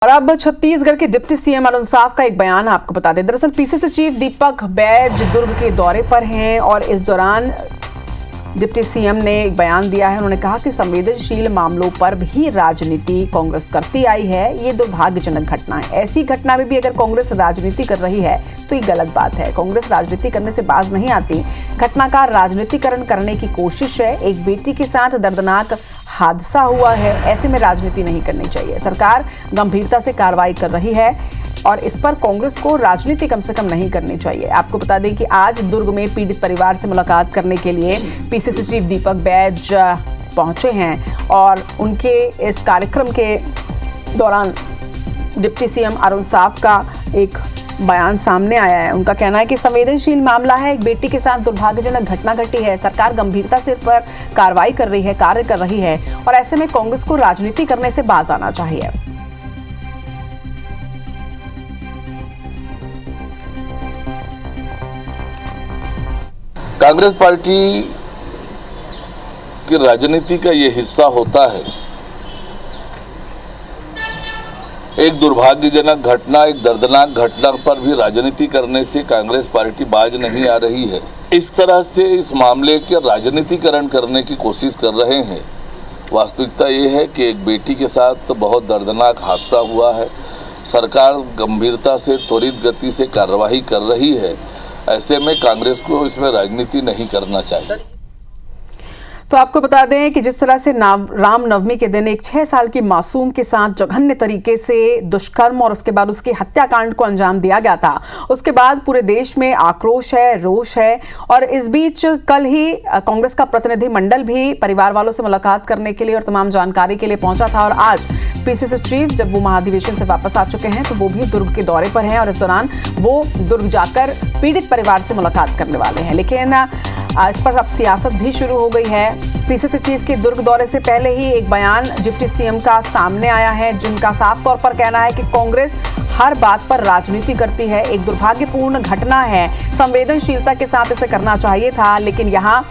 और अब छत्तीसगढ़ के डिप्टी सीएम अरुण साव का एक बयान आपको बता दें। दरअसल पीसीसी चीफ दीपक बैज दुर्ग के दौरे पर हैं और इस दौरान डिप्टी सीएम ने एक बयान दिया है। उन्होंने कहा कि संवेदनशील मामलों पर भी राजनीति कांग्रेस करती आई है, ये दुर्भाग्यजनक घटना है। ऐसी घटना में भी अगर कांग्रेस राजनीति कर रही है तो ये गलत बात है। कांग्रेस राजनीति करने से बाज नहीं आती। घटना का राजनीतिकरण करने की कोशिश है। एक बेटी के साथ दर्दनाक हादसा हुआ है, ऐसे में राजनीति नहीं करनी चाहिए। सरकार गंभीरता से कार्रवाई कर रही है और इस पर कांग्रेस को राजनीति कम से कम नहीं करनी चाहिए। आपको बता दें कि आज दुर्ग में पीड़ित परिवार से मुलाकात करने के लिए पीसीसी चीफ दीपक बैज पहुंचे हैं और उनके इस कार्यक्रम के दौरान डिप्टी सीएम अरुण साव का एक बयान सामने आया है। उनका कहना है कि संवेदनशील मामला है, एक बेटी के साथ दुर्भाग्यजनक घटना घटी है। सरकार गंभीरता से इस पर कार्रवाई कर रही है, कार्य कर रही है और ऐसे में कांग्रेस को राजनीति करने से बाज आना चाहिए। कांग्रेस पार्टी की राजनीति का ये हिस्सा होता है। एक दुर्भाग्यजनक घटना, एक दर्दनाक घटना पर भी राजनीति करने से कांग्रेस पार्टी बाज नहीं आ रही है। इस तरह से इस मामले के राजनीतिकरण करने की कोशिश कर रहे हैं। वास्तविकता ये है कि एक बेटी के साथ बहुत दर्दनाक हादसा हुआ है। सरकार गंभीरता से, त्वरित गति से कार्रवाई कर रही है। ऐसे में कांग्रेस को इसमें राजनीति नहीं करना चाहिए। तो आपको बता दें कि जिस तरह से रामनवमी के दिन एक 6 साल की मासूम के साथ जघन्य तरीके से दुष्कर्म और उसके बाद उसकी हत्याकांड को अंजाम दिया गया था, उसके बाद पूरे देश में आक्रोश है, रोष है। और इस बीच कल ही कांग्रेस का प्रतिनिधि मंडल भी परिवार वालों से मुलाकात करने के लिए और तमाम जानकारी के लिए पहुंचा था। और आज पीसीसी चीफ जब वो महाधिवेशन से वापस आ चुके हैं तो वो भी दुर्ग के दौरे पर हैं और इस दौरान वो दुर्ग जाकर पीड़ित परिवार से मुलाकात करने वाले हैं। लेकिन इस पर अब सियासत भी शुरू हो गई है। पीसीसी चीफ के दुर्ग दौरे से पहले ही एक बयान डिप्टी सीएम का सामने आया है, जिनका साफ तौर पर कहना है कि कांग्रेस हर बात पर राजनीति करती है। एक दुर्भाग्यपूर्ण घटना है, संवेदनशीलता के साथ इसे करना चाहिए था, लेकिन यहाँ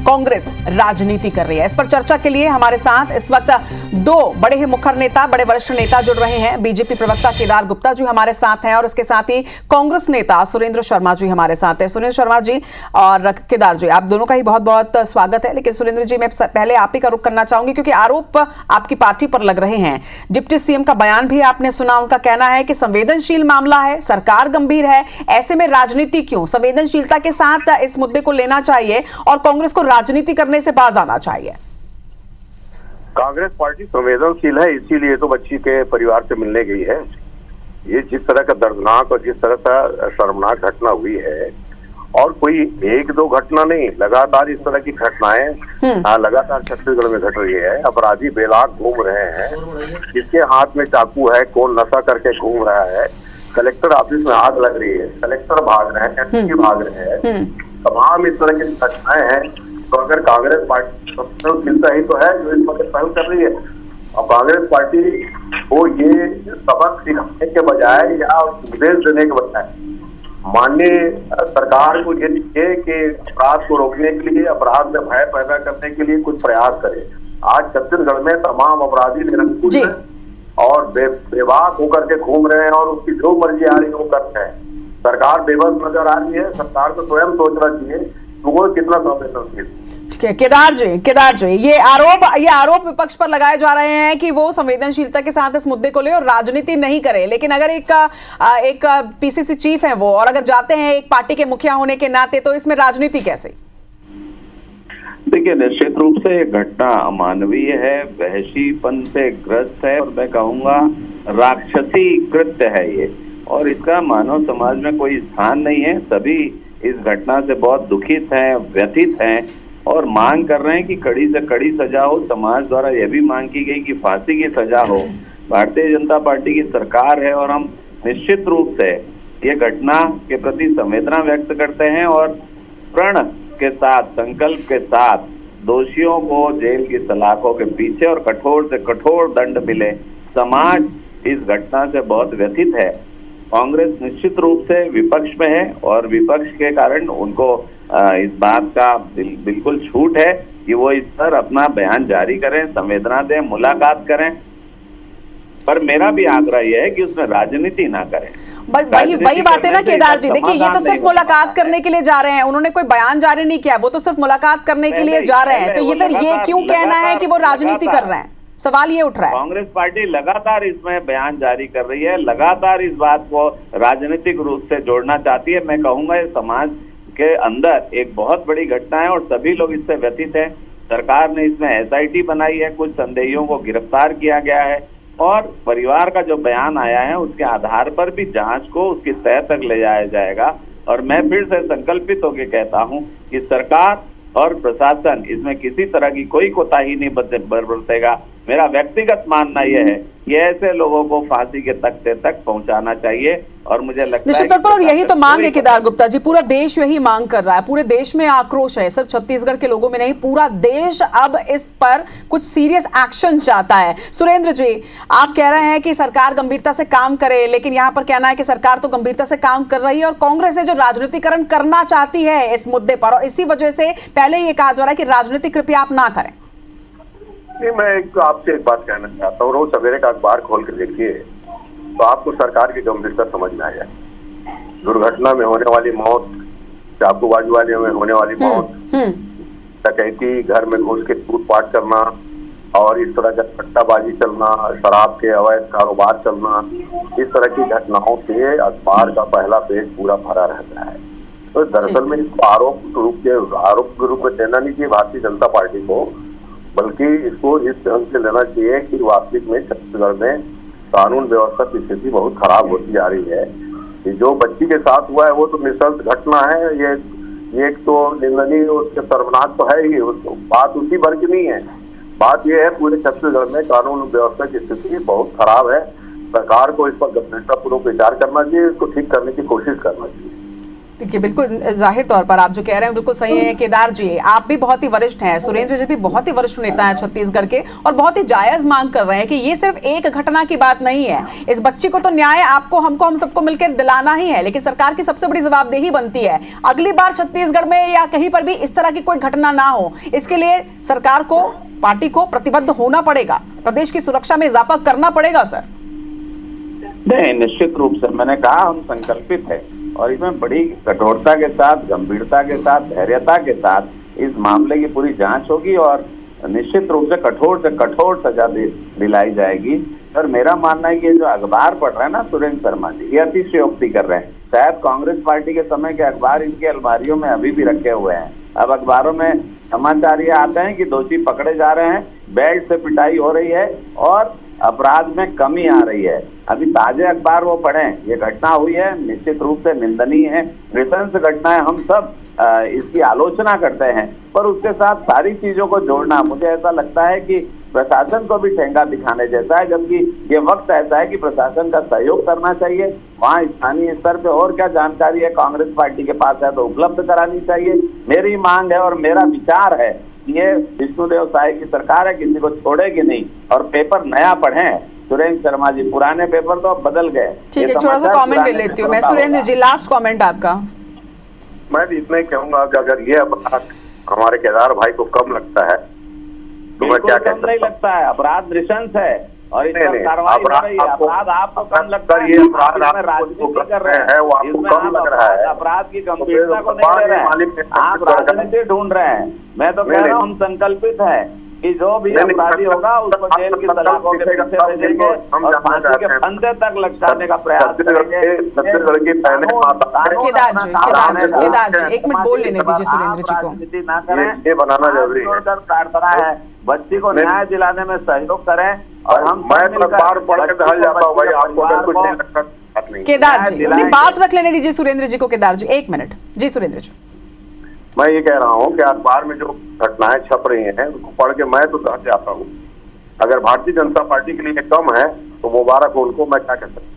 कांग्रेस राजनीति कर रही है। इस पर चर्चा के लिए हमारे साथ इस वक्त 2 बड़े ही मुखर नेता, बड़े वरिष्ठ नेता जुड़ रहे हैं। बीजेपी प्रवक्ता केदार गुप्ता जी हमारे साथ हैं और इसके साथ ही कांग्रेस नेता सुरेंद्र शर्मा जी हमारे साथ हैं। सुरेंद्र शर्मा जी और केदार जी, आप दोनों का ही बहुत बहुत स्वागत है। लेकिन सुरेंद्र जी, मैं पहले आप ही का रुख करना चाहूंगी क्योंकि आरोप आपकी पार्टी पर लग रहे हैं। डिप्टी सीएम का बयान भी आपने सुना। उनका कहना है कि संवेदनशील मामला है, सरकार गंभीर है, ऐसे में राजनीति क्यों? संवेदनशीलता के साथ इस मुद्दे को लेना चाहिए और कांग्रेस को राजनीति करने से बाज आना चाहिए। कांग्रेस पार्टी संवेदनशील है, इसीलिए तो बच्ची के परिवार से मिलने गई है। ये जिस तरह का दर्दनाक और जिस तरह का शर्मनाक घटना हुई है, और कोई 1-2 घटना नहीं, लगातार इस तरह की घटनाएं लगातार छत्तीसगढ़ में घट रही है। अपराधी बेलाग घूम रहे हैं, किसके हाथ में चाकू है, कौन नशा करके घूम रहा है, कलेक्टर ऑफिस में आग लग रही है, कलेक्टर भाग रहे हैं, एसपी भाग रहे हैं, तमाम इस तरह की घटनाएं हैं। तो अगर कांग्रेस पार्टी संवेदनशीलता ही तो है जो इस वक्त पहल कर रही है, और कांग्रेस पार्टी को ये सबक सिखाने के बजाय या उपदेश देने के बजाय माननीय सरकार को ये चाहिए कि अपराध को रोकने के लिए, अपराध में भय पैदा करने के लिए कुछ प्रयास करे। आज छत्तीसगढ़ में तमाम अपराधी निरंकुश हैं और बेबाक होकर के घूम रहे हैं और उसकी जो मर्जी आ रही है वो करते हैं। सरकार बेबस नजर आ रही है। सरकार को स्वयं सोचना चाहिए वो कितना संवेदनशील। ठीक है केदार जी, ये आरोप विपक्ष पर लगाए जा रहे हैं कि वो संवेदनशीलता के साथ इस मुद्दे को ले और राजनीति नहीं करे। लेकिन अगर एक पीसीसी चीफ है वो, और अगर जाते हैं एक पार्टी के मुखिया होने के नाते, तो इसमें राजनीति कैसे? देखिए, निश्चित रूप से ये घटना अमानवीय है, वहशीपन से ग्रस्त है और मैं कहूँगा राक्षसी कृत्य है ये, और इसका मानव समाज में कोई स्थान नहीं है। सभी इस घटना से बहुत दुखित हैं, व्यथित हैं और मांग कर रहे हैं कि कड़ी से कड़ी सजा हो। समाज द्वारा यह भी मांग की गई कि फांसी की सजा हो। भारतीय जनता पार्टी की सरकार है और हम निश्चित रूप से ये घटना के प्रति संवेदना व्यक्त करते हैं और प्रण के साथ, संकल्प के साथ दोषियों को जेल की सलाखों के पीछे और कठोर से कठोर दंड मिले। समाज इस घटना से बहुत व्यथित है। कांग्रेस निश्चित रूप से विपक्ष में है और विपक्ष के कारण उनको इस बात का बिल्कुल छूट है कि वो इस पर अपना बयान जारी करें, संवेदना दें, मुलाकात करें। पर मेरा भी आग्रह यह है कि उसमें राजनीति ना करें। वही बात है ना केदार जी, देखिए ये तो सिर्फ मुलाकात करने के लिए जा रहे हैं, उन्होंने कोई बयान जारी नहीं किया, वो तो सिर्फ मुलाकात करने के लिए जा रहे हैं, तो ये फिर ये क्यों कहना है कि वो राजनीति कर रहे हैं, सवाल ये उठ रहा है। कांग्रेस पार्टी लगातार इसमें बयान जारी कर रही है, लगातार इस बात को राजनीतिक रूप से जोड़ना चाहती है। मैं कहूंगा ये समाज के अंदर एक बहुत बड़ी घटना है और सभी लोग इससे व्यथित हैं। सरकार ने इसमें SIT बनाई है, कुछ संदेहियों को गिरफ्तार किया गया है और परिवार का जो बयान आया है उसके आधार पर भी जांच को उसकी तह तक ले जाया जाएगा। और मैं फिर से संकल्पित होकर कहता हूं कि सरकार और प्रशासन इसमें किसी तरह की कोई कोताही नहीं बरतेगा। मेरा व्यक्तिगत मानना यह है कि ऐसे लोगों को फांसी के तख्ते तक पहुंचाना चाहिए और मुझे लगता है निश्चित तौर पर, और यही तो मांग है केदार गुप्ता जी, पूरा देश यही मांग कर रहा है, पूरे देश में आक्रोश है, सिर्फ छत्तीसगढ़ के लोगों में नहीं, पूरा देश अब इस पर कुछ सीरियस एक्शन चाहता है। सुरेंद्र जी, आप कह रहे हैं कि सरकार गंभीरता से काम करे, लेकिन यहाँ पर कहना है कि सरकार तो गंभीरता से काम कर रही है और कांग्रेस है जो राजनीतिकरण करना चाहती है इस मुद्दे पर, और इसी वजह से पहले ये कहा जा रहा है कि राजनीति कृपया आप ना करें। नहीं, मैं आपसे एक बात कहना चाहता हूँ, रोज सवेरे का अखबार खोल के देखिए तो आपको सरकार की गंभीरता समझ में आ जाए। दुर्घटना में होने वाली मौत, चाकूबाजी वाले में होने वाली मौत, डकैती, घर में घुस के लूटपाट करना और इस तरह का सट्टाबाजी चलना, शराब के अवैध कारोबार चलना, इस तरह की घटनाओं से अखबार का पहला पेज पूरा भरा रहता है। तो दरअसल में इसको आरोप के रूप में देना नहीं चाहिए भारतीय जनता पार्टी को, बल्कि इसको इस ढंग से लेना चाहिए कि वास्तविक में छत्तीसगढ़ में कानून व्यवस्था की स्थिति बहुत खराब होती जा रही है। कि जो बच्ची के साथ हुआ है वो तो निःशर्त घटना है, ये एक तो निंदनीय, उसके शर्मनाक तो है ही, बात उसी भर की नहीं है। बात यह है पूरे छत्तीसगढ़ में कानून व्यवस्था की स्थिति बहुत खराब है। सरकार को इस पर गंभीरतापूर्वक विचार करना चाहिए, इसको ठीक करने की कोशिश करना चाहिए। देखिए, बिल्कुल जाहिर तौर पर आप जो कह रहे हैं बिल्कुल सही है केदार जी, आप भी बहुत ही वरिष्ठ हैं, सुरेंद्र जी भी बहुत ही वरिष्ठ नेता हैं छत्तीसगढ़ के, और बहुत ही जायज मांग कर रहे हैं कि ये सिर्फ एक घटना की बात नहीं है। इस बच्ची को तो न्याय आपको, हमको, हम सबको मिलकर दिलाना ही है, लेकिन सरकार की सबसे बड़ी जवाबदेही बनती है अगली बार छत्तीसगढ़ में या कहीं पर भी इस तरह की कोई घटना ना हो। इसके लिए सरकार को, पार्टी को प्रतिबद्ध होना पड़ेगा, प्रदेश की सुरक्षा में इजाफा करना पड़ेगा। सर नहीं, निश्चित रूप से मैंने कहा हम संकल्पित है और इसमें बड़ी कठोरता के साथ, गंभीरता के साथ, धैर्यता के साथ इस मामले की पूरी जांच होगी और निश्चित रूप से कठोर सजा दिलाई जाएगी। और मेरा मानना है कि जो अखबार पढ़ रहे हैं ना सुरेंद्र शर्मा जी, ये अतिशयोक्ति कर रहे हैं। शायद कांग्रेस पार्टी के समय के अखबार इनके अलमारियों में अभी भी रखे हुए हैं। अब अखबारों में समाचार ये आते हैं कि दोषी पकड़े जा रहे हैं, बेल्ट से पिटाई हो रही है और अपराध में कमी आ रही है। अभी ताजे अखबार वो पढ़ें, ये घटना हुई है, निश्चित रूप से निंदनीय है, नृशंस घटना है, हम सब इसकी आलोचना करते हैं, पर उसके साथ सारी चीजों को जोड़ना मुझे ऐसा लगता है कि प्रशासन को भी ठेंगा दिखाने जैसा है। जबकि ये वक्त ऐसा है कि प्रशासन का सहयोग करना चाहिए, वहाँ स्थानीय स्तर पे और क्या जानकारी है कांग्रेस पार्टी के पास है तो उपलब्ध करानी चाहिए। मेरी मांग है और मेरा विचार है, ये विष्णुदेव साय की सरकार है, किसी को छोड़ेगी नहीं। और पेपर नया पढ़ें सुरेंद्र शर्मा जी, पुराने पेपर तो अब बदल गए। ठीक है, थोड़ा सा कमेंट ले लेती हूँ मैं। सुरेंद्र जी, लास्ट कमेंट आपका। मैं भी इतना ही कहूंगा कि अगर ये अपराध हमारे केदार भाई को कम लगता है तो मैं क्या कहता हूं, नहीं लगता है, अपराध नृशंस है और इस पर कार्रवाई हो रही है। अपराध आपको कम लगता है, ये अपराध आप राजनीति कर रहे हैं, वो आपको कम लग रहा है। अपराध की गंभीरता को नहीं ले रहे हैं, आप राजनीति ढूंढ रहे हैं। मैं तो कह रहा हूँ हम संकल्पित है कि जो भी अपराधी होगा उसको जेल की सलाखों के पीछे भेजेंगे और फांसी के फंदे तक लटकाने का प्रयास करेंगे। केदार जी, एक मिनट बोल लेने दीजिए सुरेंद्र जी को। राजनीति ना करें, ये बनाना जरूरी है। प्रार्थना है, बच्ची को न्याय दिलाने में सहयोग करें और हम मैं बार पढ़ के ढल जाता हूँ भाई, आपको अगर कुछ नहीं लगता नहीं। केदार जी, अपनी बात रख लेने दीजिए सुरेंद्र जी को। केदार जी, एक मिनट जी। सुरेंद्र जी, मैं ये कह रहा हूँ कि अखबार में जो घटनाएं छप रही हैं उसको पढ़ के मैं तो डर जाता हूँ। अगर भारतीय जनता पार्टी के लिए कम है तो मुबारक हो उनको, मैं क्या कह सकता हूँ।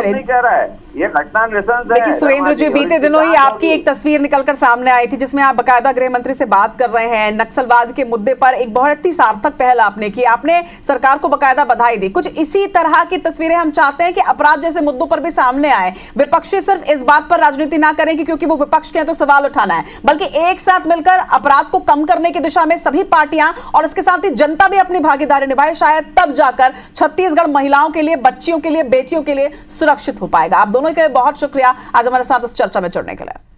नहीं कह रहा है ये घटना नृशंस है। देखिए सुरेंद्र जी, बीते दिनों ही आपकी एक तस्वीर निकलकर सामने आई थी जिसमें आप बकायदा गृह मंत्री से बात कर रहे हैं। नक्सलवाद के मुद्दे पर एक बहुत ही सार्थक पहल आपने की, आपने सरकार को बकायदा बधाई दी। कुछ इसी तरह की तस्वीरें हम चाहते हैं कि अपराध जैसे मुद्दों पर भी सामने आए। विपक्षी सिर्फ इस बात पर राजनीति ना करें कि क्योंकि वो विपक्ष के हैं तो सवाल उठाना है, बल्कि एक साथ मिलकर अपराध को कम करने की दिशा में सभी पार्टियां और इसके साथ ही जनता भी अपनी भागीदारी निभाए। शायद तब जाकर छत्तीसगढ़ महिलाओं के लिए, बच्चियों के लिए, बेटियों के लिए सुरक्षित हो पाएगा। आप दोनों के बहुत शुक्रिया आज हमारे साथ इस चर्चा में जुड़ने के लिए।